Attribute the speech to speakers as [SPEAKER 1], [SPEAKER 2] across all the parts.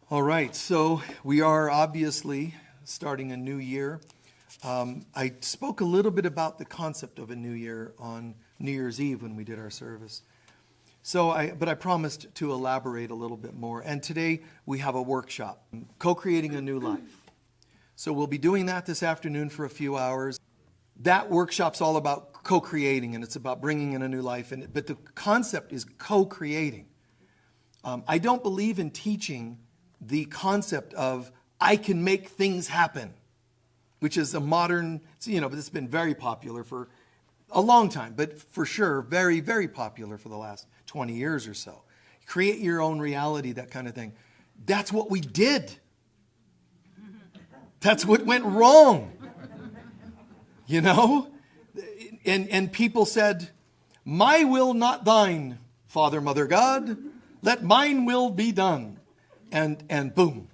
[SPEAKER 1] All right, so we are obviously starting a new year. I spoke a little bit about the concept of a new year on New Year's Eve when we did our service. But I promised to elaborate a little bit more. And today we have a workshop, Co-Creating a New Life. So we'll be doing that this afternoon for a few hours. That workshop's all about co-creating, and it's about bringing in a new life. But the concept is co-creating. I don't believe in teaching the concept of I can make things happen, which is a modern, but it's been very popular for a long time, but for sure, very, very popular for the last 20 years or so. Create your own reality, that kind of thing. That's what we did. That's what went wrong. And people said, "My will, not thine, Father, Mother, God. Let mine will be done." And boom,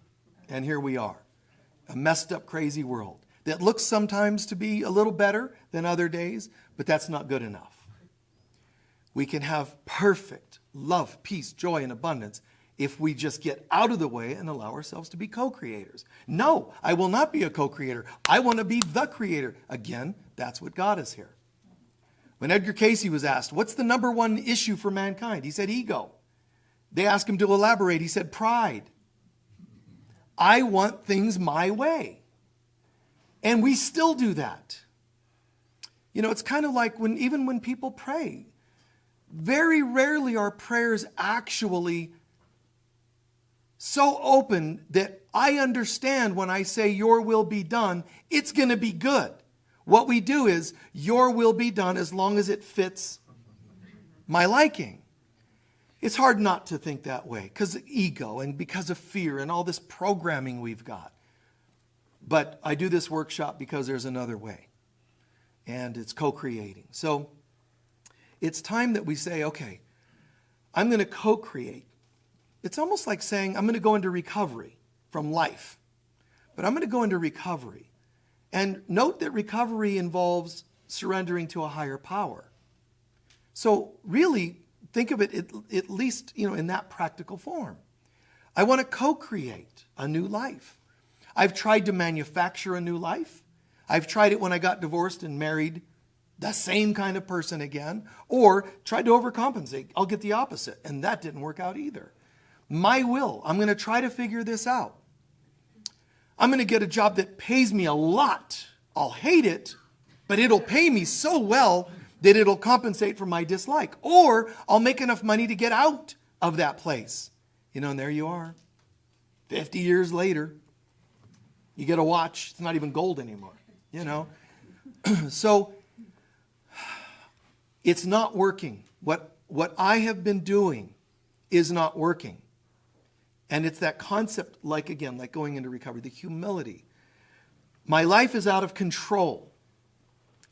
[SPEAKER 1] and here we are. A messed up, crazy world that looks sometimes to be a little better than other days, but that's not good enough. We can have perfect love, peace, joy, and abundance if we just get out of the way and allow ourselves to be co-creators. No, I will not be a co-creator. I want to be the creator. Again, that's what God is here. When Edgar Cayce was asked, what's the number one issue for mankind? He said ego. They asked him to elaborate. He said pride. I want things my way. And we still do that. It's kind of like even when people pray, very rarely are prayers actually so open that I understand when I say your will be done, it's going to be good. What we do is your will be done as long as it fits my liking. It's hard not to think that way because of ego and because of fear and all this programming we've got. But I do this workshop because there's another way, and it's co-creating. So it's time that we say, okay, I'm going to co-create. It's almost like saying I'm going to go into recovery from life, but I'm going to go into recovery. And note that recovery involves surrendering to a higher power. So really, think of it at least, in that practical form. I want to co-create a new life. I've tried to manufacture a new life. I've tried it when I got divorced and married the same kind of person again, or tried to overcompensate. I'll get the opposite, and that didn't work out either. My will, I'm going to try to figure this out. I'm going to get a job that pays me a lot. I'll hate it, but it'll pay me so well that it'll compensate for my dislike. Or I'll make enough money to get out of that place. And there you are. 50 years later, you get a watch. It's not even gold anymore, So it's not working. What I have been doing is not working. And it's that concept, like going into recovery, the humility. My life is out of control.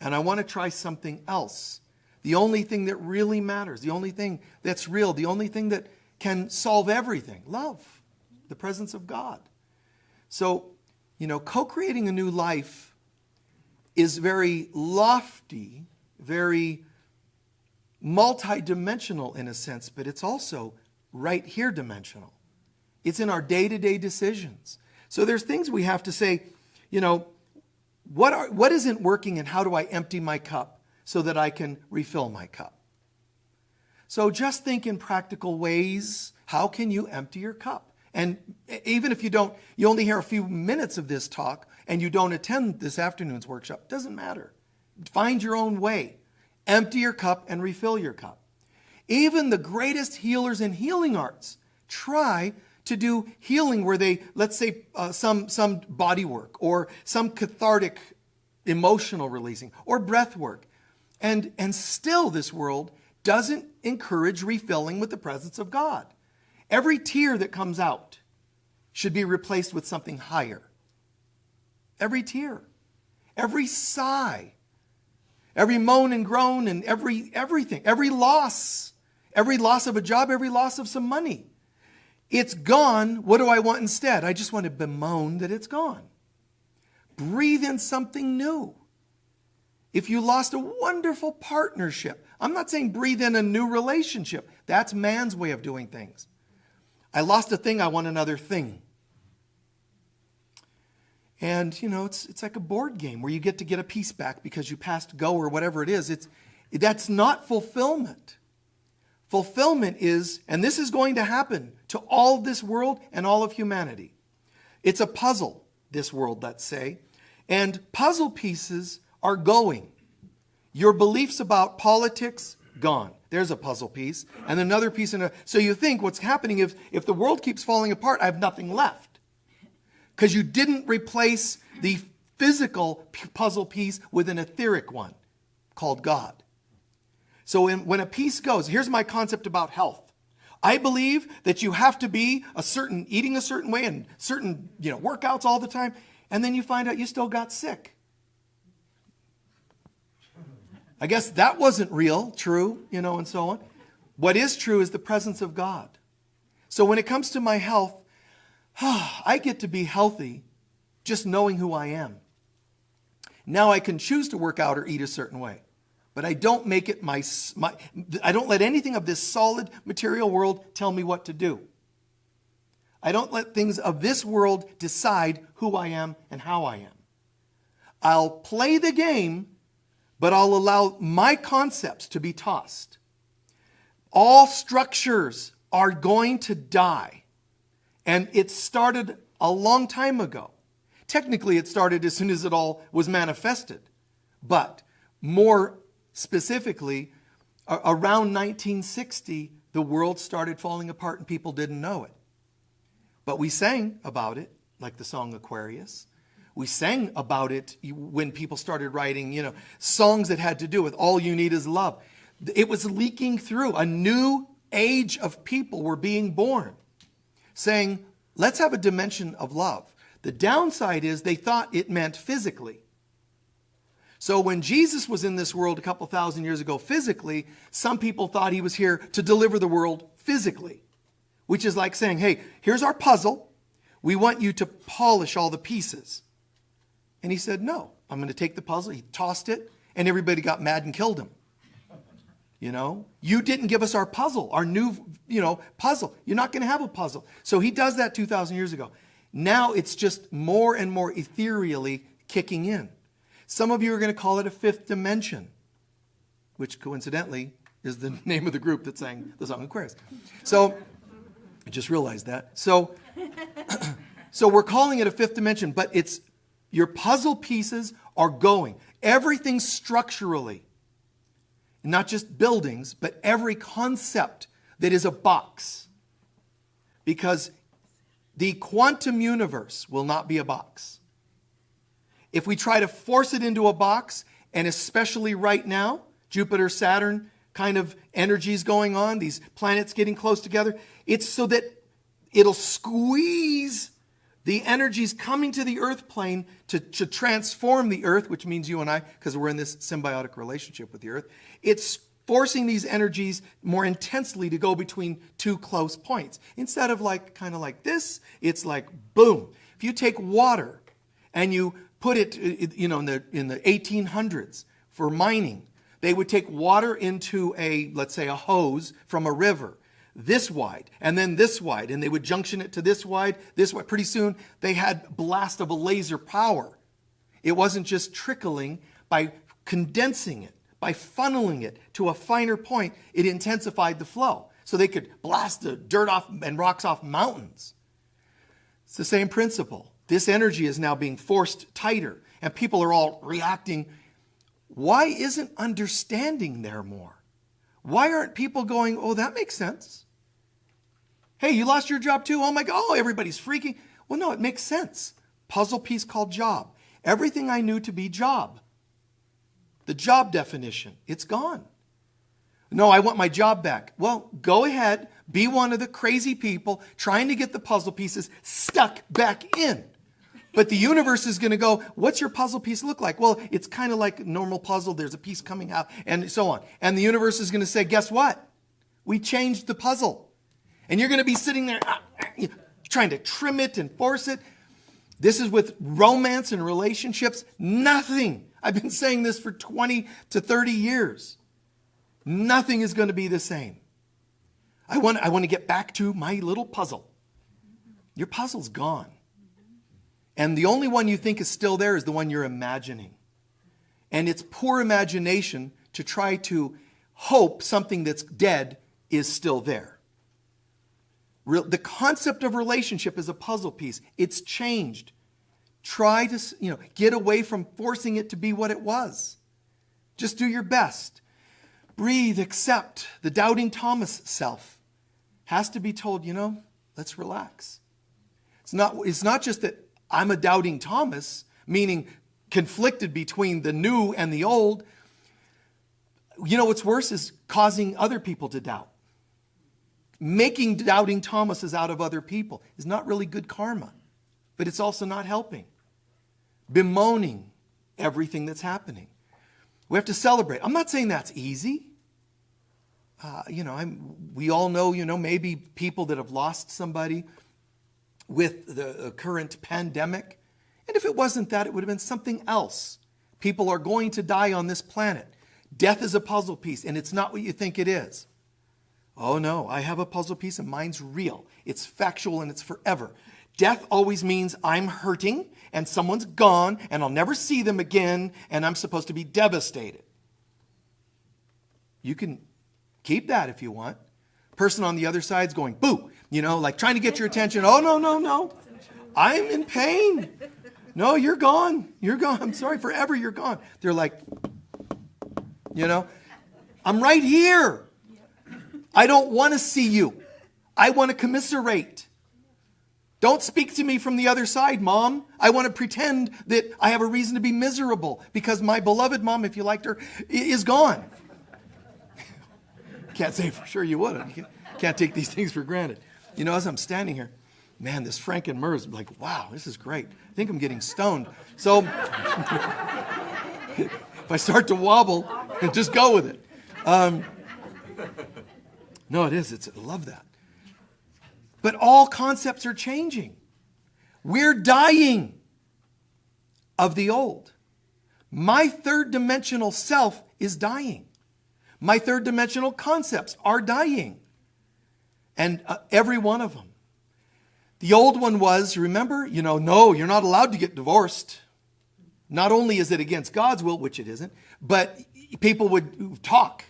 [SPEAKER 1] And I want to try something else. The only thing that really matters, the only thing that's real, the only thing that can solve everything, love, the presence of God. So, co-creating a new life is very lofty, very multidimensional in a sense, but it's also right here dimensional. It's in our day-to-day decisions. So there's things we have to say, what isn't working and how do I empty my cup so that I can refill my cup? So just think in practical ways, how can you empty your cup? And even if you only hear a few minutes of this talk and you don't attend this afternoon's workshop, doesn't matter. Find your own way. Empty your cup and refill your cup. Even the greatest healers in healing arts try to do healing where they, let's say, some body work or some cathartic emotional releasing or breath work. And still this world doesn't encourage refilling with the presence of God. Every tear that comes out should be replaced with something higher. Every tear, every sigh, every moan and groan and everything, every loss of a job, every loss of some money. It's gone. What do I want instead? I just want to bemoan that it's gone. Breathe in something new. If you lost a wonderful partnership, I'm not saying breathe in a new relationship. That's man's way of doing things. I lost a thing, I want another thing. And, it's like a board game where you get to get a piece back because you passed go or whatever it is. That's not fulfillment. Fulfillment is, and this is going to happen to all of this world and all of humanity. It's a puzzle, this world, let's say. And puzzle pieces are going. Your beliefs about politics, gone. There's a puzzle piece. And another piece. So you think what's happening is if the world keeps falling apart, I have nothing left. Because you didn't replace the physical puzzle piece with an etheric one called God. So when a piece goes, here's my concept about health. I believe that you have to be eating a certain way and certain, workouts all the time. And then you find out you still got sick. I guess that wasn't real, true, and so on. What is true is the presence of God. So when it comes to my health, I get to be healthy just knowing who I am. Now I can choose to work out or eat a certain way, but I don't make it I don't let anything of this solid material world tell me what to do. I don't let things of this world decide who I am and how I am. I'll play the game, but I'll allow my concepts to be tossed. All structures are going to die. And it started a long time ago. Technically, it started as soon as it all was manifested. But more specifically, around 1960, the world started falling apart and people didn't know it. But we sang about it, like the song Aquarius. We sang about it when people started writing, songs that had to do with all you need is love. It was leaking through. A new age of people were being born, saying, let's have a dimension of love. The downside is they thought it meant physically. So when Jesus was in this world a couple thousand years ago physically, some people thought he was here to deliver the world physically, which is like saying, hey, here's our puzzle. We want you to polish all the pieces. And he said, no, I'm going to take the puzzle. He tossed it, and everybody got mad and killed him. You didn't give us our puzzle, our new, puzzle. You're not going to have a puzzle. So he does that 2,000 years ago. Now it's just more and more ethereally kicking in. Some of you are going to call it a fifth dimension, which coincidentally is the name of the group that sang the song Aquarius. So I just realized that. So we're calling it a fifth dimension, but it's your puzzle pieces are going. Everything structurally. Not just buildings, but every concept that is a box. Because the quantum universe will not be a box. If we try to force it into a box, and especially right now, Jupiter, Saturn kind of energies going on, these planets getting close together, it's so that it'll squeeze the energies coming to the earth plane to transform the earth, which means you and I, because we're in this symbiotic relationship with the earth. It's forcing these energies more intensely to go between two close points. Instead of kind of like this, it's like boom. If you take water and you put it, in the 1800s for mining, they would take water into let's say a hose from a river, this wide, and then this wide, and they would junction it to this wide, this wide. Pretty soon, they had blast of a laser power. It wasn't just trickling. By condensing it, by funneling it to a finer point, it intensified the flow. So they could blast the dirt off and rocks off mountains. It's the same principle. This energy is now being forced tighter, and people are all reacting. Why isn't understanding there more? Why aren't people going, oh, that makes sense? Hey, you lost your job too? Oh my God, everybody's freaking. Well, no, it makes sense. Puzzle piece called job. Everything I knew to be job. The job definition, it's gone. No, I want my job back. Well, go ahead, be one of the crazy people trying to get the puzzle pieces stuck back in. But the universe is going to go, what's your puzzle piece look like? Well, it's kind of like a normal puzzle. There's a piece coming out and so on. And the universe is going to say, guess what? We changed the puzzle. And you're going to be sitting there trying to trim it and force it. This is with romance and relationships. Nothing. I've been saying this for 20 to 30 years. Nothing is going to be the same. I want to get back to my little puzzle. Your puzzle's gone. And the only one you think is still there is the one you're imagining. And it's poor imagination to try to hope something that's dead is still there. The concept of relationship is a puzzle piece. It's changed. Try to, get away from forcing it to be what it was. Just do your best. Breathe, accept. The doubting Thomas self has to be told, let's relax. It's not just that I'm a doubting Thomas, meaning conflicted between the new and the old. What's worse is causing other people to doubt. Making doubting Thomases out of other people is not really good karma, but it's also not helping. Bemoaning everything that's happening. We have to celebrate. I'm not saying that's easy. We all know, maybe people that have lost somebody with the current pandemic. And if it wasn't that, it would have been something else. People are going to die on this planet. Death is a puzzle piece, and it's not what you think it is. Oh no, I have a puzzle piece and mine's real. It's factual and it's forever. Death always means I'm hurting and someone's gone and I'll never see them again and I'm supposed to be devastated. You can keep that if you want. Person on the other side's going, boo, like trying to get your attention. Oh, no. I'm in pain. No, you're gone. You're gone. I'm sorry, forever you're gone. They're like, I'm right here. I don't want to see you. I want to commiserate. Don't speak to me from the other side, Mom. I want to pretend that I have a reason to be miserable because my beloved mom, if you liked her, is gone. Can't say for sure you would. You can't take these things for granted. As I'm standing here, man, this Frank and Myrrh is like, wow, this is great. I think I'm getting stoned. So if I start to wobble, just go with it. No, it is. I love that. But all concepts are changing. We're dying of the old. My third dimensional self is dying. My third dimensional concepts are dying. And every one of them. The old one was, remember, no, you're not allowed to get divorced. Not only is it against God's will, which it isn't, but people would talk.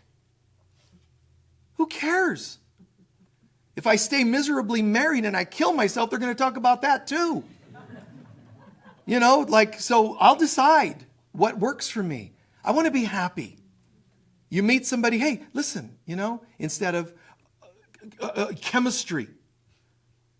[SPEAKER 1] Who cares? If I stay miserably married and I kill myself, they're going to talk about that too. So I'll decide what works for me. I want to be happy. You meet somebody, hey, listen, instead of chemistry.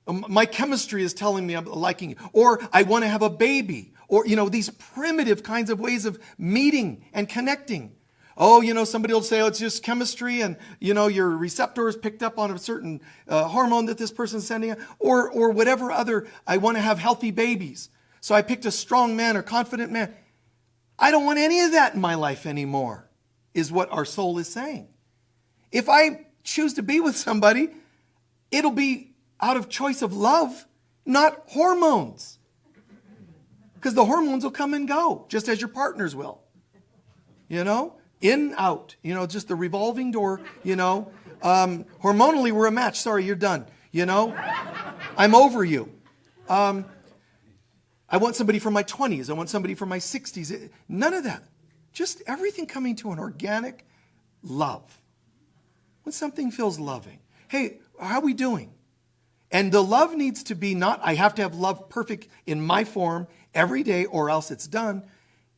[SPEAKER 1] My chemistry is telling me I'm liking you. Or I want to have a baby. Or, these primitive kinds of ways of meeting and connecting. Oh, somebody will say, oh, it's just chemistry and, your receptors picked up on a certain hormone that this person's sending. Or whatever other, I want to have healthy babies. So I picked a strong man or confident man. I don't want any of that in my life anymore, is what our soul is saying. If I choose to be with somebody, it'll be out of choice of love, not hormones. Because the hormones will come and go, just as your partners will. In, out, just the revolving door, hormonally we're a match. Sorry, you're done. I'm over you. I want somebody from my 20s. I want somebody from my 60s. None of that. Just everything coming to an organic love. When something feels loving. Hey, how are we doing? And the love needs to be not, I have to have love perfect in my form every day or else it's done.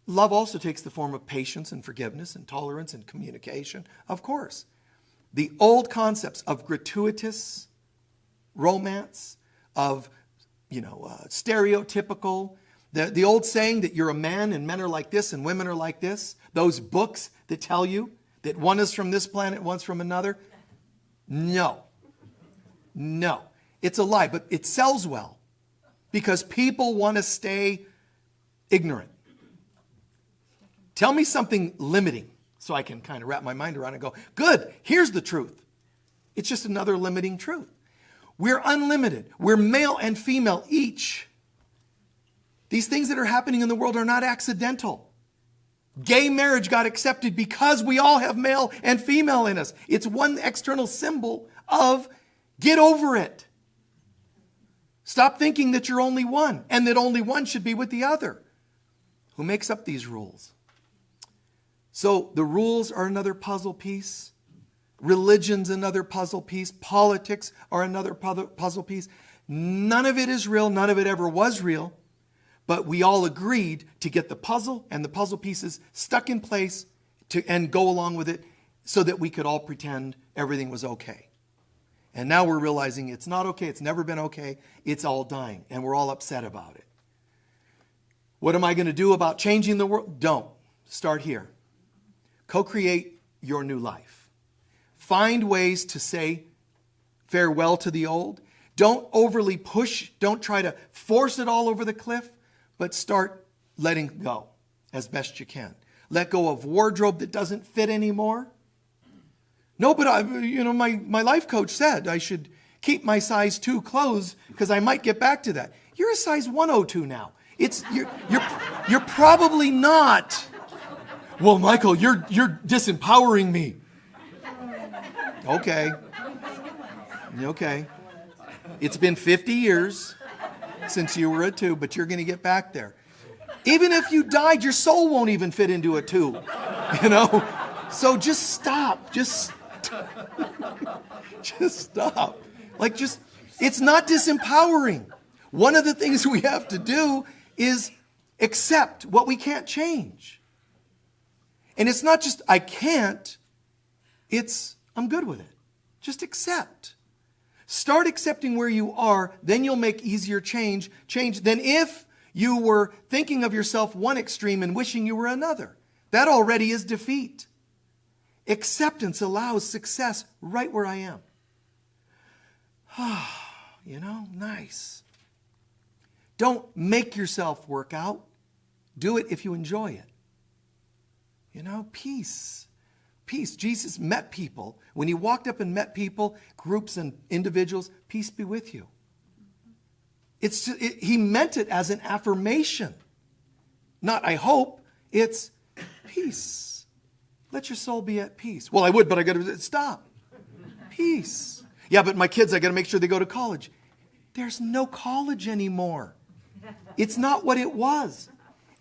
[SPEAKER 1] Love also takes the form of patience and forgiveness and tolerance and communication, of course. The old concepts of gratuitous romance, of, stereotypical, the old saying that you're a man and men are like this and women are like this, those books that tell you that one is from this planet, one's from another. No. It's a lie, but it sells well because people want to stay ignorant. Tell me something limiting so I can kind of wrap my mind around it and go, good, here's the truth. It's just another limiting truth. We're unlimited. We're male and female each. These things that are happening in the world are not accidental. Gay marriage got accepted because we all have male and female in us. It's one external symbol of get over it. Stop thinking that you're only one and that only one should be with the other. Who makes up these rules? So the rules are another puzzle piece. Religion's another puzzle piece. Politics are another puzzle piece. None of it is real. None of it ever was real. But we all agreed to get the puzzle and the puzzle pieces stuck in place and go along with it so that we could all pretend everything was okay. And now we're realizing it's not okay. It's never been okay. It's all dying. And we're all upset about it. What am I going to do about changing the world? Don't. Start here. Co-create your new life. Find ways to say farewell to the old. Don't overly push. Don't try to force it all over the cliff, but start letting go as best you can. Let go of wardrobe that doesn't fit anymore. No, but my life coach said I should keep my size 2 clothes because I might get back to that. You're a size 102 now. You're probably not. Well, Michael, you're disempowering me. Okay. It's been 50 years since you were a 2, but you're going to get back there. Even if you died, your soul won't even fit into a 2. So just stop. Just stop. It's not disempowering. One of the things we have to do is accept what we can't change. And it's not just I can't, it's I'm good with it. Just accept. Start accepting where you are, then you'll make easier change than if you were thinking of yourself one extreme and wishing you were another. That already is defeat. Acceptance allows success right where I am. Nice. Don't make yourself work out. Do it if you enjoy it. Peace. Peace. Jesus met people. When he walked up and met people, groups and individuals, peace be with you. He meant it as an affirmation. Not I hope. It's peace. Let your soul be at peace. Well, I would, but I got to stop. Peace. Yeah, but my kids, I got to make sure they go to college. There's no college anymore. It's not what it was.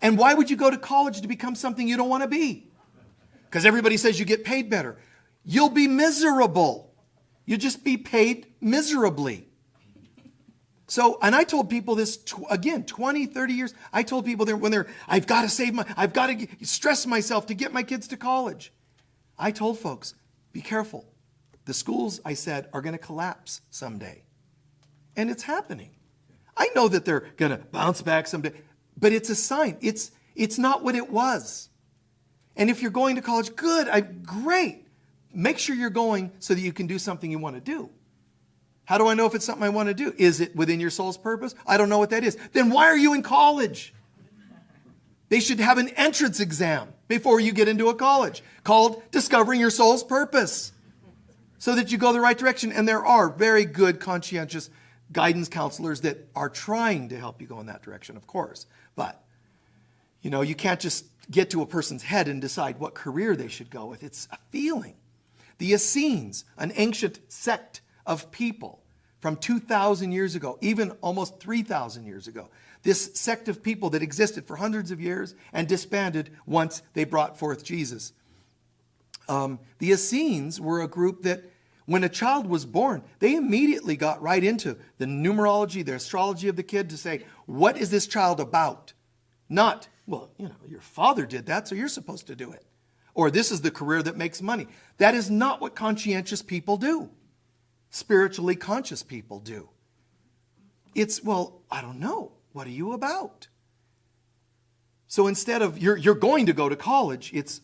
[SPEAKER 1] And why would you go to college to become something you don't want to be? Because everybody says you get paid better. You'll be miserable. You'll just be paid miserably. So, and I told people this, 20, 30 years. I told people I've got to stress myself to get my kids to college. I told folks, be careful. The schools, I said, are going to collapse someday. And it's happening. I know that they're going to bounce back someday, but it's a sign. It's not what it was. And if you're going to college, great. Make sure you're going so that you can do something you want to do. How do I know if it's something I want to do? Is it within your soul's purpose? I don't know what that is. Then why are you in college? They should have an entrance exam before you get into a college called Discovering Your Soul's Purpose so that you go the right direction. And there are very good, conscientious guidance counselors that are trying to help you go in that direction, of course. But, you can't just get to a person's head and decide what career they should go with. It's a feeling. The Essenes, an ancient sect of people from 2,000 years ago, even almost 3,000 years ago. This sect of people that existed for hundreds of years and disbanded once they brought forth Jesus. The Essenes were a group that when a child was born, they immediately got right into the numerology, the astrology of the kid to say, what is this child about? Not, your father did that, so you're supposed to do it. Or this is the career that makes money. That is not what conscientious people do. Spiritually conscious people do. It's, I don't know. What are you about? So instead of you're going to go to college, it's,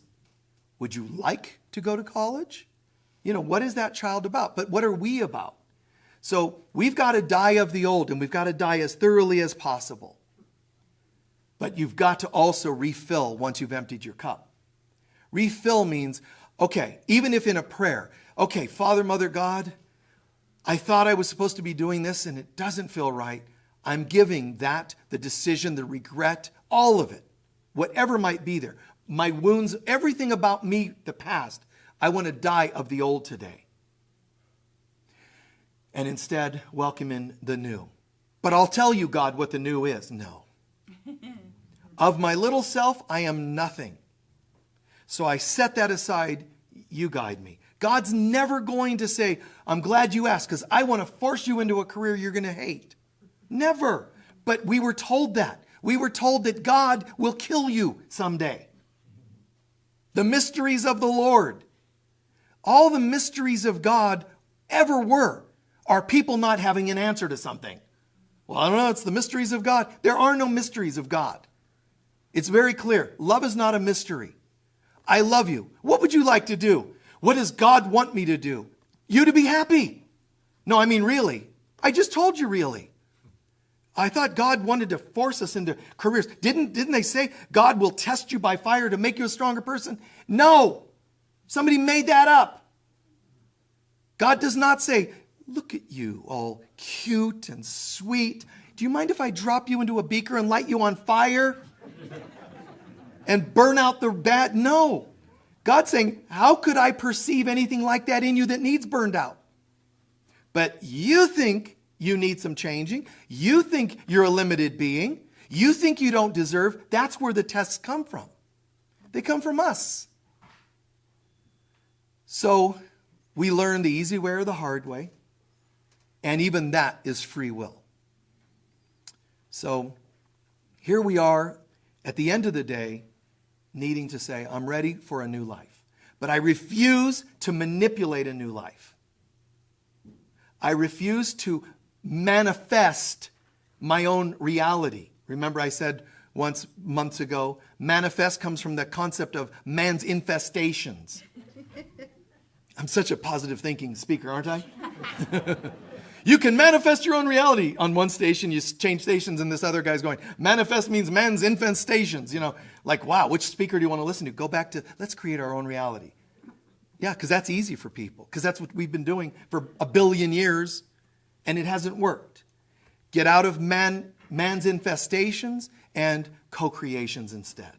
[SPEAKER 1] would you like to go to college? What is that child about? But what are we about? So we've got to die of the old, and we've got to die as thoroughly as possible. But you've got to also refill once you've emptied your cup. Refill means, okay, even if in a prayer, okay, Father, Mother, God, I thought I was supposed to be doing this and it doesn't feel right. I'm giving that, the decision, the regret, all of it, whatever might be there. My wounds, everything about me, the past, I want to die of the old today. And instead, welcome in the new. But I'll tell you, God, what the new is. No. Of my little self, I am nothing. So I set that aside. You guide me. God's never going to say, I'm glad you asked because I want to force you into a career you're going to hate. Never. But we were told that. We were told that God will kill you someday. The mysteries of the Lord. All the mysteries of God ever were are people not having an answer to something. Well, I don't know, it's the mysteries of God. There are no mysteries of God. It's very clear. Love is not a mystery. I love you. What would you like to do? What does God want me to do? You to be happy. No, I mean really. I just told you really. I thought God wanted to force us into careers. Didn't they say God will test you by fire to make you a stronger person? No. Somebody made that up. God does not say, look at you, all cute and sweet. Do you mind if I drop you into a beaker and light you on fire? And burn out the bad? No. God's saying, how could I perceive anything like that in you that needs burned out? But you think you need some changing. You think you're a limited being. You think you don't deserve. That's where the tests come from. They come from us. So we learn the easy way or the hard way. And even that is free will. So here we are at the end of the day, needing to say, I'm ready for a new life. But I refuse to manipulate a new life. I refuse to manifest my own reality. Remember I said once, months ago, manifest comes from the concept of man's infestations. I'm such a positive thinking speaker, aren't I? You can manifest your own reality. On one station, you change stations, and this other guy's going, manifest means man's infestations. You know, like, wow, which speaker do you want to listen to? Go back to, let's create our own reality. Yeah, because that's easy for people. Because that's what we've been doing for 1 billion years, and it hasn't worked. Get out of man's infestations and co-creations instead.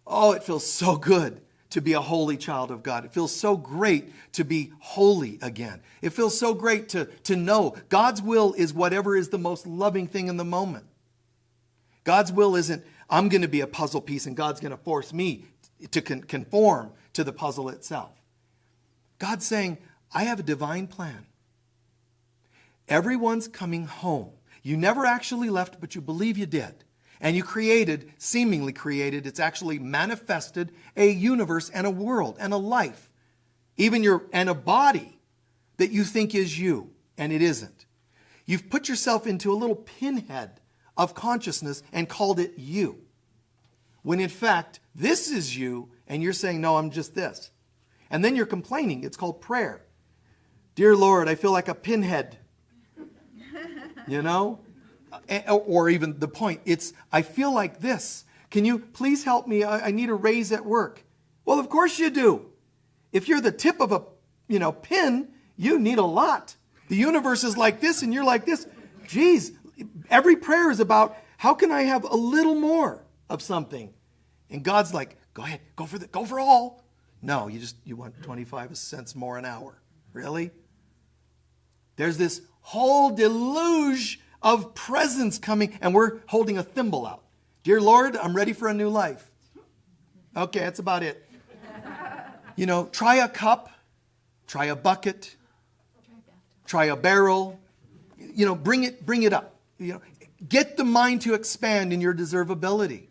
[SPEAKER 1] Oh, it feels so good to be a holy child of God. It feels so great to be holy again. It feels so great to know God's will is whatever is the most loving thing in the moment. God's will isn't, I'm going to be a puzzle piece and God's going to force me to conform to the puzzle itself. God's saying, I have a divine plan. Everyone's coming home. You never actually left, but you believe you did. And you created, seemingly created, it's actually manifested a universe and a world and a life. And a body that you think is you, and it isn't. You've put yourself into a little pinhead of consciousness and called it you. When in fact, this is you, and you're saying, no, I'm just this. And then you're complaining. It's called prayer. Dear Lord, I feel like a pinhead. You know? Or even the point, it's, I feel like this. Can you please help me? I need a raise at work. Well, of course you do. If you're the tip of a pin, you need a lot. The universe is like this and you're like this. Geez, every prayer is about how can I have a little more of something? And God's like, go ahead, go for all. No, you want 25 cents more an hour. Really? There's this whole deluge of presence coming, and we're holding a thimble out. Dear Lord, I'm ready for a new life. Okay, that's about it. Try a cup, try a bucket, try a barrel. Bring it up. Get the mind to expand in your deservability.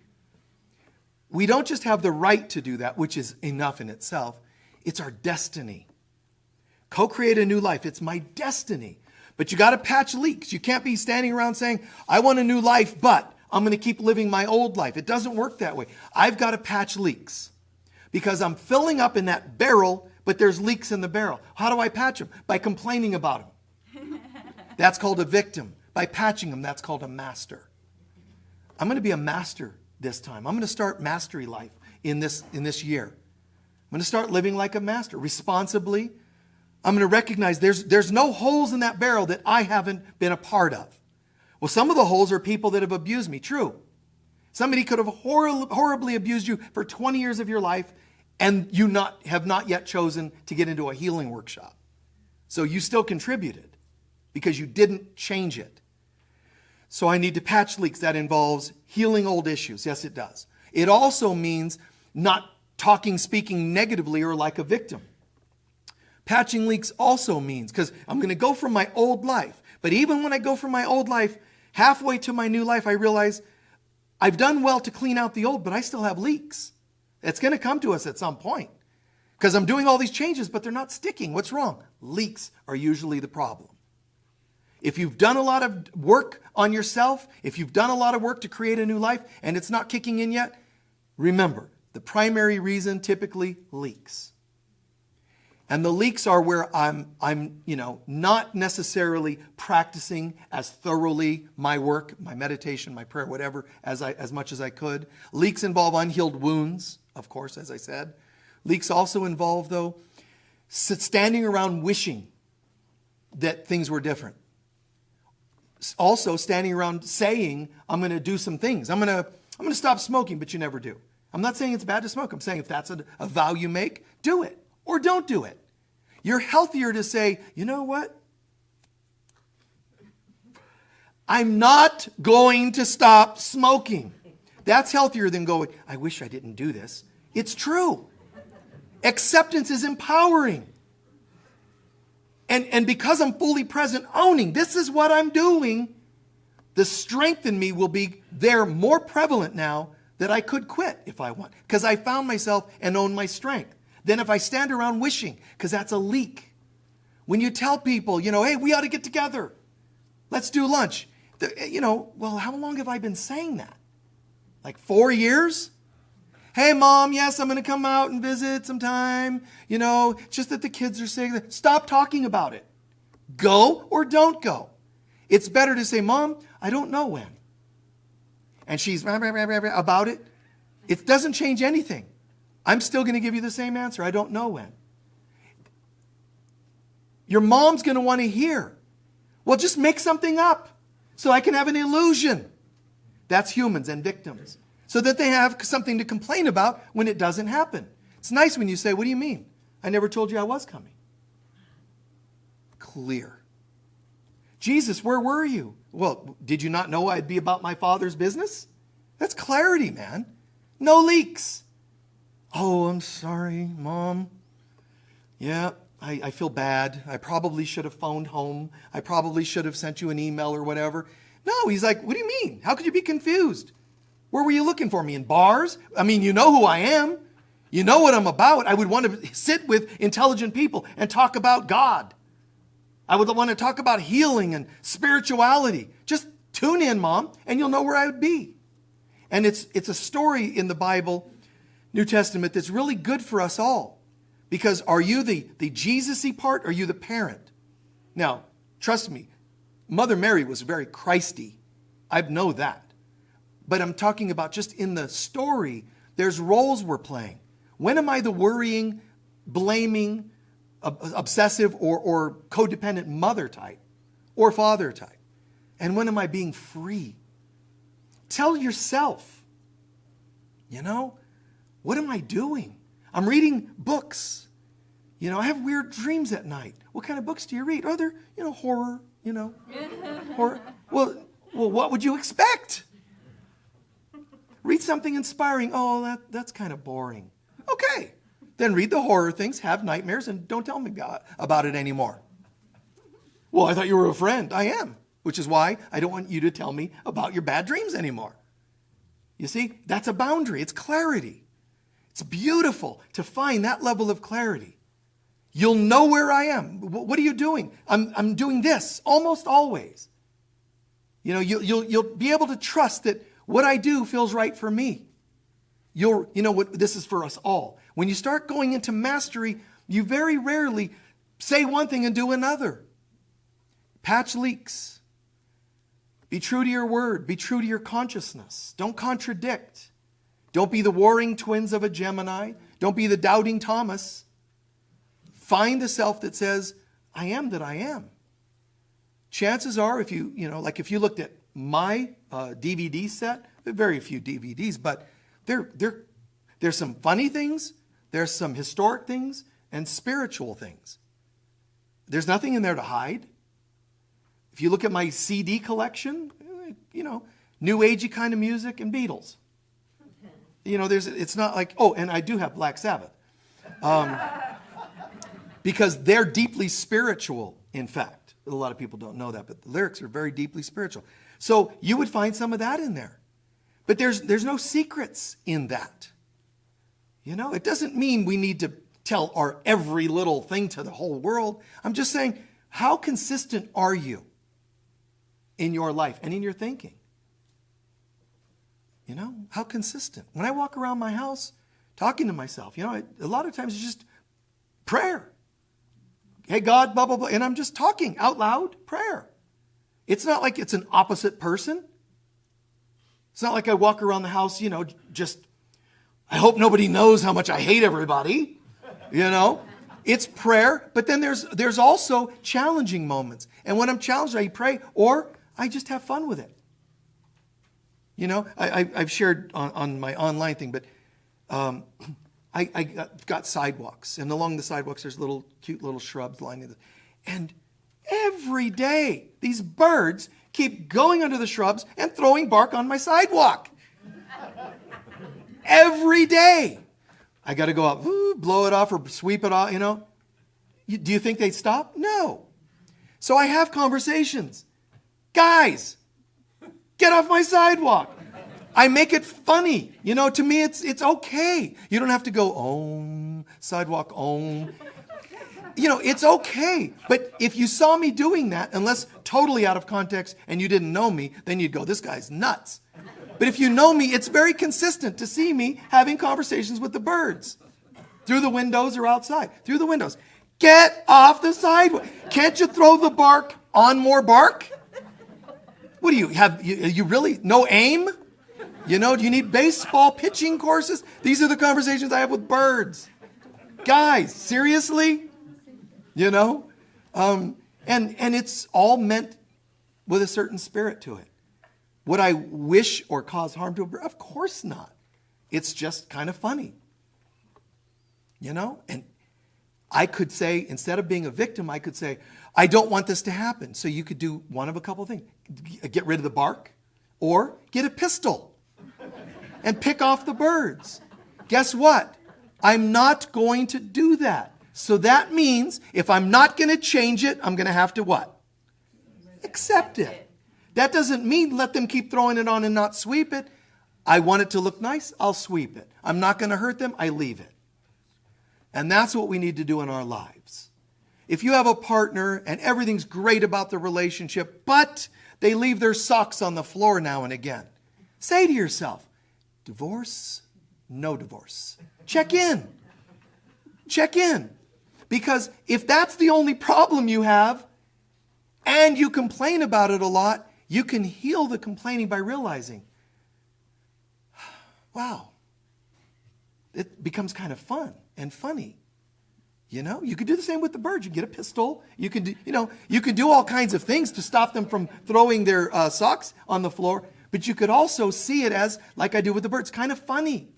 [SPEAKER 1] We don't just have the right to do that, which is enough in itself. It's our destiny. Co-create a new life. It's my destiny. But you got to patch leaks. You can't be standing around saying, I want a new life, but I'm going to keep living my old life. It doesn't work that way. I've got to patch leaks because I'm filling up in that barrel, but there's leaks in the barrel. How do I patch them? By complaining about them. That's called a victim. By patching them, that's called a master. I'm going to be a master this time. I'm going to start mastery life in this year. I'm going to start living like a master, responsibly. I'm going to recognize there's no holes in that barrel that I haven't been a part of. Well, some of the holes are people that have abused me. True. Somebody could have horribly abused you for 20 years of your life, and you have not yet chosen to get into a healing workshop. So you still contributed because you didn't change it. So I need to patch leaks. That involves healing old issues. Yes, it does. It also means not speaking negatively or like a victim. Patching leaks also means, because I'm going to go from my old life. But even when I go from my old life, halfway to my new life, I realize I've done well to clean out the old, but I still have leaks. It's going to come to us at some point. Because I'm doing all these changes, but they're not sticking. What's wrong? Leaks are usually the problem. If you've done a lot of work on yourself, if you've done a lot of work to create a new life and it's not kicking in yet, remember, the primary reason typically leaks. And the leaks are where I'm not necessarily practicing as thoroughly my work, my meditation, my prayer, whatever, as much as I could. Leaks involve unhealed wounds, of course, as I said. Leaks also involve, though, standing around wishing that things were different. Also, standing around saying, I'm going to do some things. I'm going to stop smoking, but you never do. I'm not saying it's bad to smoke. I'm saying if that's a vow you make, do it or don't do it. You're healthier to say, you know what? I'm not going to stop smoking. That's healthier than going, I wish I didn't do this. It's true. Acceptance is empowering. And because I'm fully present, owning, this is what I'm doing, the strength in me will be there more prevalent now that I could quit if I want. Because I found myself and own my strength. Then if I stand around wishing, because that's a leak. When you tell people, hey, we ought to get together. Let's do lunch. Well, how long have I been saying that? Like 4 years? Hey, Mom, yes, I'm going to come out and visit sometime. Just that the kids are saying that. Stop talking about it. Go or don't go. It's better to say, Mom, I don't know when. And she's about it. It doesn't change anything. I'm still going to give you the same answer. I don't know when. Your mom's going to want to hear. Well, just make something up so I can have an illusion. That's humans and victims. So that they have something to complain about when it doesn't happen. It's nice when you say, what do you mean? I never told you I was coming. Clear. Jesus, where were you? Well, did you not know I'd be about my Father's business? That's clarity, man. No leaks. Oh, I'm sorry, Mom. Yeah, I feel bad. I probably should have phoned home. I probably should have sent you an email or whatever. No, he's like, what do you mean? How could you be confused? Where were you looking for me? In bars? I mean, you know who I am. You know what I'm about. I would want to sit with intelligent people and talk about God. I would want to talk about healing and spirituality. Just tune in, Mom, and you'll know where I would be. And it's a story in the Bible, New Testament, that's really good for us all. Because are you the Jesus-y part, or are you the parent? Now, trust me, Mother Mary was very Christy. I know that. But I'm talking about just in the story, there's roles we're playing. When am I the worrying, blaming, obsessive, or codependent mother type or father type? And when am I being free? Tell yourself, what am I doing? I'm reading books. I have weird dreams at night. What kind of books do you read? Oh, they're, horror, horror. Well, what would you expect? Read something inspiring. Oh, that's kind of boring. Okay. Then read the horror things, have nightmares, and don't tell me about it anymore. Well, I thought you were a friend. I am, which is why I don't want you to tell me about your bad dreams anymore. You see, that's a boundary. It's clarity. It's beautiful to find that level of clarity. You'll know where I am. What are you doing? I'm doing this almost always. You'll be able to trust that what I do feels right for me. This is for us all. When you start going into mastery, you very rarely say one thing and do another. Patch leaks. Be true to your word. Be true to your consciousness. Don't contradict. Don't be the warring twins of a Gemini. Don't be the doubting Thomas. Find the self that says, I am that I am. Chances are, if you looked at my DVD set, there are very few DVDs, but there's some funny things, there's some historic things, and spiritual things. There's nothing in there to hide. If you look at my CD collection, new agey kind of music and Beatles. It's not like, oh, and I do have Black Sabbath. Because they're deeply spiritual, in fact. A lot of people don't know that, but the lyrics are very deeply spiritual. So you would find some of that in there. But there's no secrets in that. It doesn't mean we need to tell our every little thing to the whole world. I'm just saying, how consistent are you in your life and in your thinking? How consistent? When I walk around my house talking to myself, a lot of times it's just prayer. Hey, God, blah, blah, blah. And I'm just talking out loud prayer. It's not like it's an opposite person. It's not like I walk around the house, just, I hope nobody knows how much I hate everybody. It's prayer. But then there's also challenging moments. And when I'm challenged, I pray or I just have fun with it. I've shared on my online thing, but I got sidewalks. And along the sidewalks, there's cute little shrubs lining it. And every day, these birds keep going under the shrubs and throwing bark on my sidewalk. Every day. I got to go out, blow it off or sweep it off, Do you think they'd stop? No. So I have conversations. Guys, get off my sidewalk. I make it funny. To me, it's okay. You don't have to go, om, sidewalk, om. It's okay. But if you saw me doing that, unless totally out of context and you didn't know me, then you'd go, this guy's nuts. But if you know me, it's very consistent to see me having conversations with the birds. Through the windows or outside. Through the windows. Get off the sidewalk. Can't you throw the bark on more bark? What do you have? You really, no aim? Do you need baseball pitching courses? These are the conversations I have with birds. Guys, seriously? And it's all meant with a certain spirit to it. Would I wish or cause harm to a bird? Of course not. It's just kind of funny. And I could say, instead of being a victim, I could say, I don't want this to happen. So you could do one of a couple of things. Get rid of the bark or get a pistol and pick off the birds. Guess what? I'm not going to do that. So that means if I'm not going to change it, I'm going to have to what? Accept it. That doesn't mean let them keep throwing it on and not sweep it. I want it to look nice, I'll sweep it. I'm not going to hurt them, I leave it. And that's what we need to do in our lives. If you have a partner and everything's great about the relationship, but they leave their socks on the floor now and again, say to yourself, divorce, no divorce. Check in. Check in. Because if that's the only problem you have and you complain about it a lot, you can heal the complaining by realizing, wow, it becomes kind of fun and funny. You could do the same with the birds. You get a pistol. You can do all kinds of things to stop them from throwing their socks on the floor. But you could also see it as, like I do with the birds, kind of funny.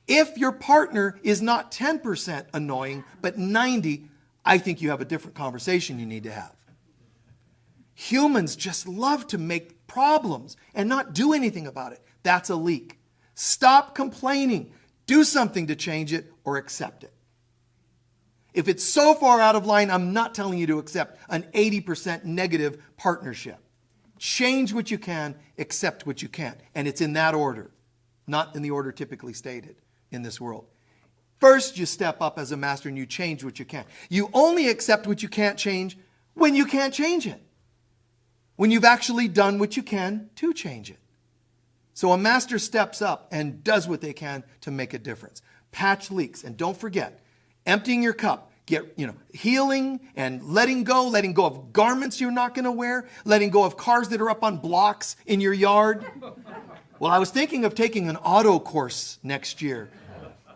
[SPEAKER 1] If your partner is not 10% annoying, but 90%, I think you have a different conversation you need to have. Humans just love to make problems and not do anything about it. That's a leak. Stop complaining. Do something to change it or accept it. If it's so far out of line, I'm not telling you to accept an 80% negative partnership. Change what you can, accept what you can't. And it's in that order, not in the order typically stated in this world. First, you step up as a master and you change what you can. You only accept what you can't change when you can't change it. When you've actually done what you can to change it. So a master steps up and does what they can to make a difference. Patch leaks. And don't forget, emptying your cup. Healing and letting go of garments you're not going to wear, letting go of cars that are up on blocks in your yard. Well, I was thinking of taking an auto course next year.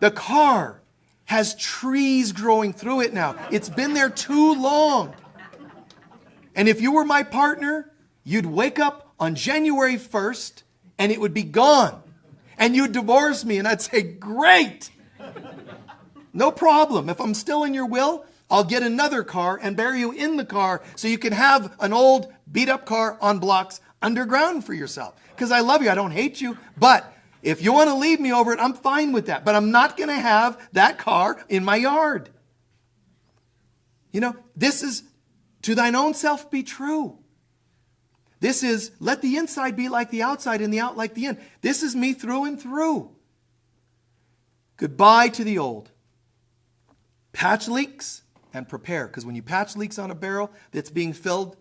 [SPEAKER 1] The car has trees growing through it now. It's been there too long. And if you were my partner, you'd wake up on January 1st and it would be gone. And you'd divorce me and I'd say, great. No problem. If I'm still in your will, I'll get another car and bury you in the car so you can have an old beat up car on blocks. underground for yourself. Because I love you. I don't hate you. But if you want to leave me over it, I'm fine with that. But I'm not going to have that car in my yard. You know, this is to thine own self be true. This is let the inside be like the outside and the out like the in. This is me through and through. Goodbye to the old. Patch leaks and prepare. Because when you patch leaks on a barrel that's being filled,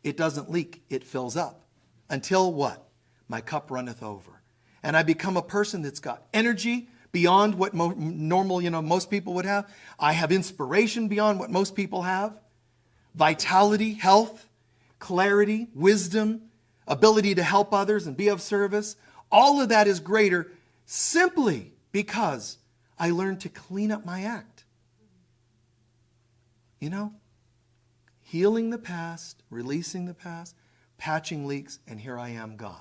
[SPEAKER 1] it doesn't leak. It fills up. Until what? My cup runneth over. And I become a person that's got energy beyond what normal, most people would have. I have inspiration beyond what most people have. Vitality, health, clarity, wisdom, ability to help others and be of service. All of that is greater simply because I learned to clean up my act. Healing the past, releasing the past, patching leaks, and here I am, God.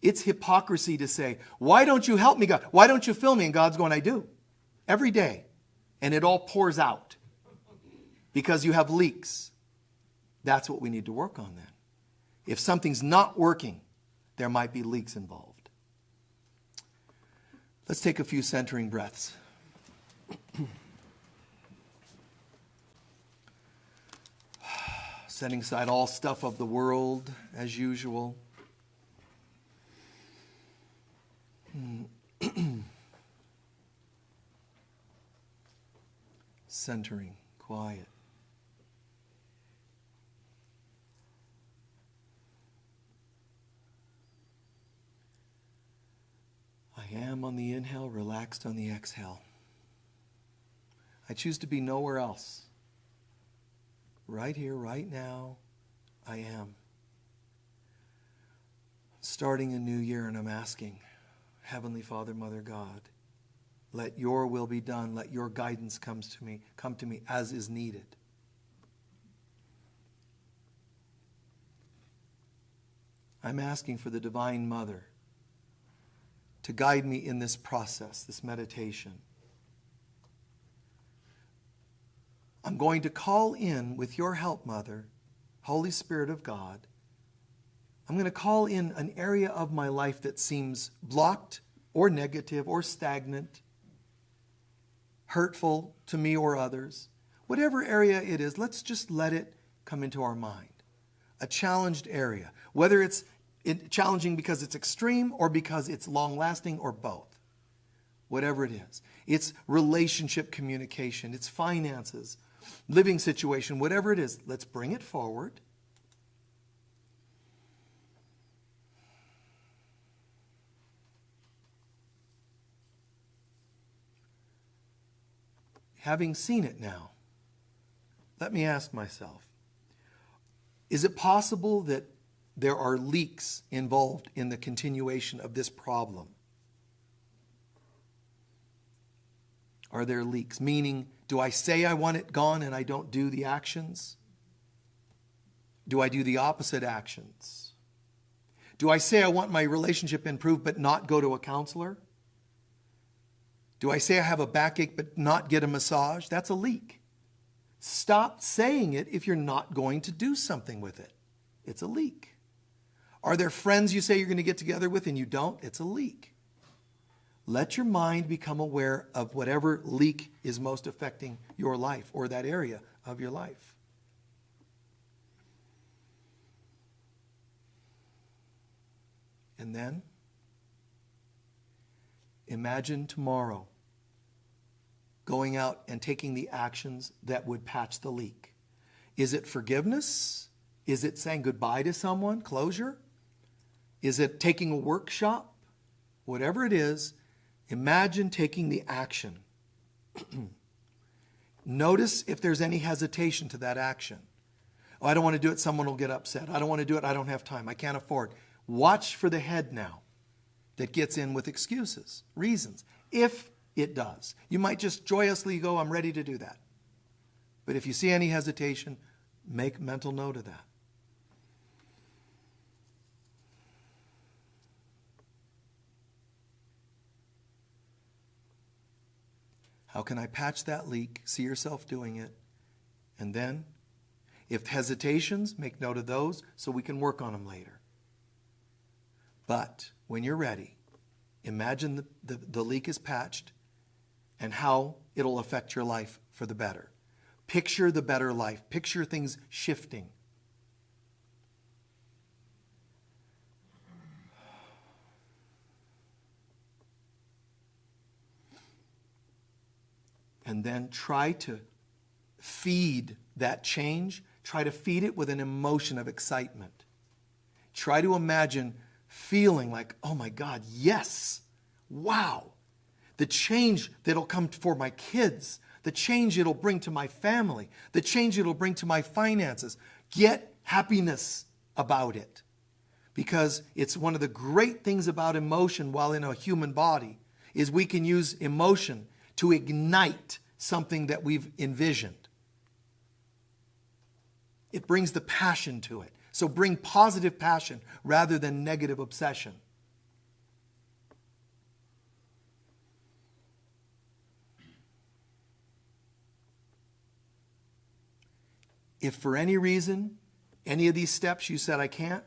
[SPEAKER 1] It's hypocrisy to say, why don't you help me, God? Why don't you fill me? And God's going, I do. Every day. And it all pours out. Because you have leaks. That's what we need to work on then. If something's not working, there might be leaks involved. Let's take a few centering breaths. Setting aside all stuff of the world as usual. Centering, quiet. I am on the inhale, relaxed on the exhale. I choose to be nowhere else. Right here, right now, I am. Starting a new year, and I'm asking, Heavenly Father, Mother God, let your will be done. Let your guidance come to me as is needed. I'm asking for the Divine Mother to guide me in this process, this meditation. I'm going to call in, with your help, Mother, Holy Spirit of God, I'm going to call in an area of my life that seems blocked or negative or stagnant, hurtful to me or others. Whatever area it is, let's just let it come into our mind. A challenged area, whether it's challenging because it's extreme or because it's long-lasting or both. Whatever it is. It's relationship communication, it's finances, living situation, whatever it is, let's bring it forward. Having seen it now, let me ask myself, is it possible that there are leaks involved in the continuation of this problem? Are there leaks? Meaning, do I say I want it gone and I don't do the actions? Do I do the opposite actions? Do I say I want my relationship improved but not go to a counselor? Do I say I have a backache but not get a massage? That's a leak. Stop saying it if you're not going to do something with it. It's a leak. Are there friends you say you're going to get together with and you don't? It's a leak. Let your mind become aware of whatever leak is most affecting your life or that area of your life. And then, imagine tomorrow going out and taking the actions that would patch the leak. Is it forgiveness? Is it saying goodbye to someone? Closure? Is it taking a workshop? Whatever it is, imagine taking the action. Notice if there's any hesitation to that action. Oh, I don't want to do it, someone will get upset. I don't want to do it, I don't have time, I can't afford. Watch for the head now that gets in with excuses, reasons, if it does. You might just joyously go, I'm ready to do that. But if you see any hesitation, make mental note of that. How can I patch that leak? See yourself doing it. And then, If hesitations, make note of those so we can work on them later. But when you're ready, imagine the leak is patched and how it'll affect your life for the better. Picture the better life. Picture things shifting. And then try to feed that change. Try to feed it with an emotion of excitement. Try to imagine feeling like, oh my God, yes, wow. The change that'll come for my kids, the change it'll bring to my family, the change it'll bring to my finances. Get happiness about it. Because it's one of the great things about emotion while in a human body is we can use emotion to ignite something that we've envisioned. It brings the passion to it. So bring positive passion rather than negative obsession. If for any reason, any of these steps you said I can't,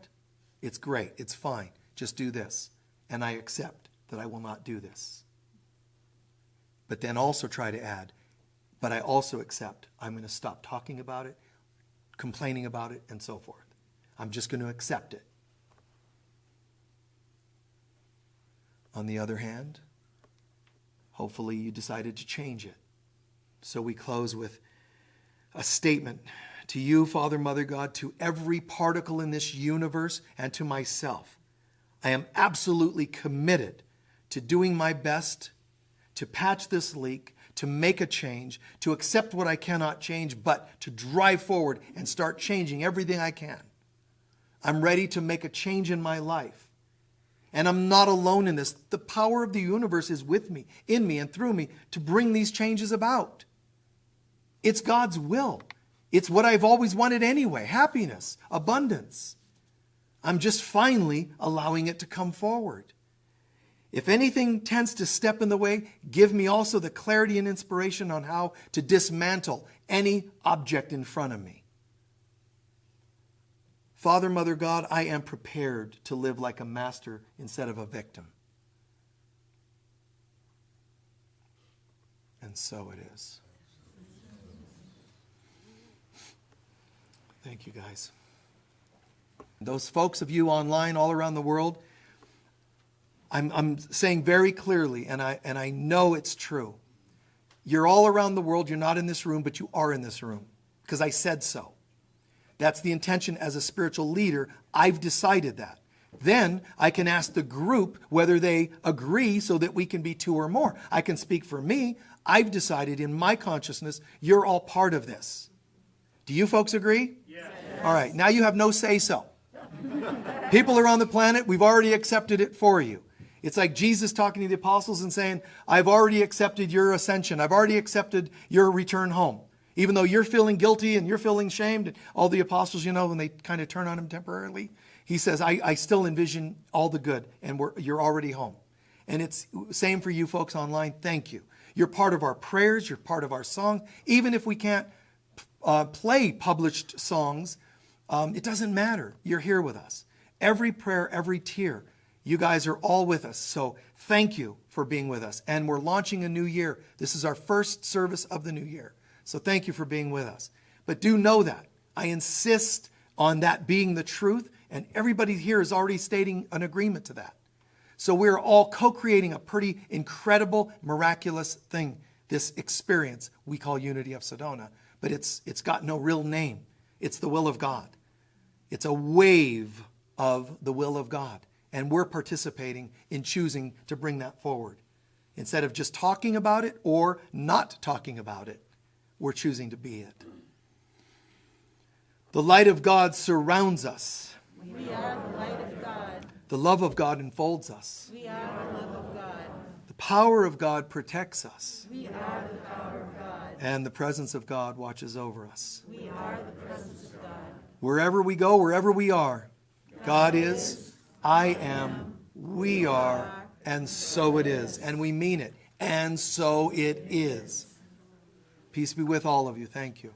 [SPEAKER 1] it's great, it's fine. Just do this. And I accept that I will not do this. But then also try to add, but I also accept I'm going to stop talking about it, complaining about it, and so forth. I'm just going to accept it. On the other hand, hopefully you decided to change it. So we close with a statement to you, Father, Mother, God, to every particle in this universe and to myself. I am absolutely committed to doing my best to patch this leak, to make a change, to accept what I cannot change, but to drive forward and start changing everything I can. I'm ready to make a change in my life. And I'm not alone in this. The power of the universe is with me, in me, and through me to bring these changes about. It's God's will. It's what I've always wanted anyway. Happiness, abundance. I'm just finally allowing it to come forward. If anything tends to step in the way, give me also the clarity and inspiration on how to dismantle any object in front of me. Father, Mother, God, I am prepared to live like a master instead of a victim. And so it is. Thank you, guys. Those folks of you online all around the world, I'm saying very clearly, and I know it's true. You're all around the world. You're not in this room, but you are in this room because I said so. That's the intention as a spiritual leader. I've decided that. Then I can ask the group whether they agree so that we can be two or more. I can speak for me. I've decided in my consciousness, you're all part of this. Do you folks agree? Yes. All right. Now you have no say-so. People around the planet, we've already accepted it for you. It's like Jesus talking to the apostles and saying, I've already accepted your ascension. I've already accepted your return home. Even though you're feeling guilty and you're feeling shamed, and all the apostles, when they kind of turn on him temporarily, he says, I still envision all the good, and you're already home. And it's same for you folks online. Thank you. You're part of our prayers. You're part of our song. Even if we can't play published songs, it doesn't matter. You're here with us. Every prayer, every tear, you guys are all with us. So thank you for being with us. And we're launching a new year. This is our first service of the new year. So thank you for being with us. But do know that. I insist on that being the truth. And everybody here is already stating an agreement to that. So we're all co-creating a pretty incredible, miraculous thing. This experience we call Unity of Sedona. But it's got no real name. It's the will of God. It's a wave of the will of God. And we're participating in choosing to bring that forward. Instead of just talking about it or not talking about it, we're choosing to be it. The light of God surrounds us.
[SPEAKER 2] We are the light of God.
[SPEAKER 1] The love of God enfolds us.
[SPEAKER 2] We are the love of God.
[SPEAKER 1] The power of God protects us.
[SPEAKER 2] We are the power of God.
[SPEAKER 1] And the presence of God watches over us.
[SPEAKER 2] We are the presence of God.
[SPEAKER 1] Wherever we go, wherever we are, God is, I am, we are, and so it is. And we mean it. And so it is. Peace be with all of you. Thank you.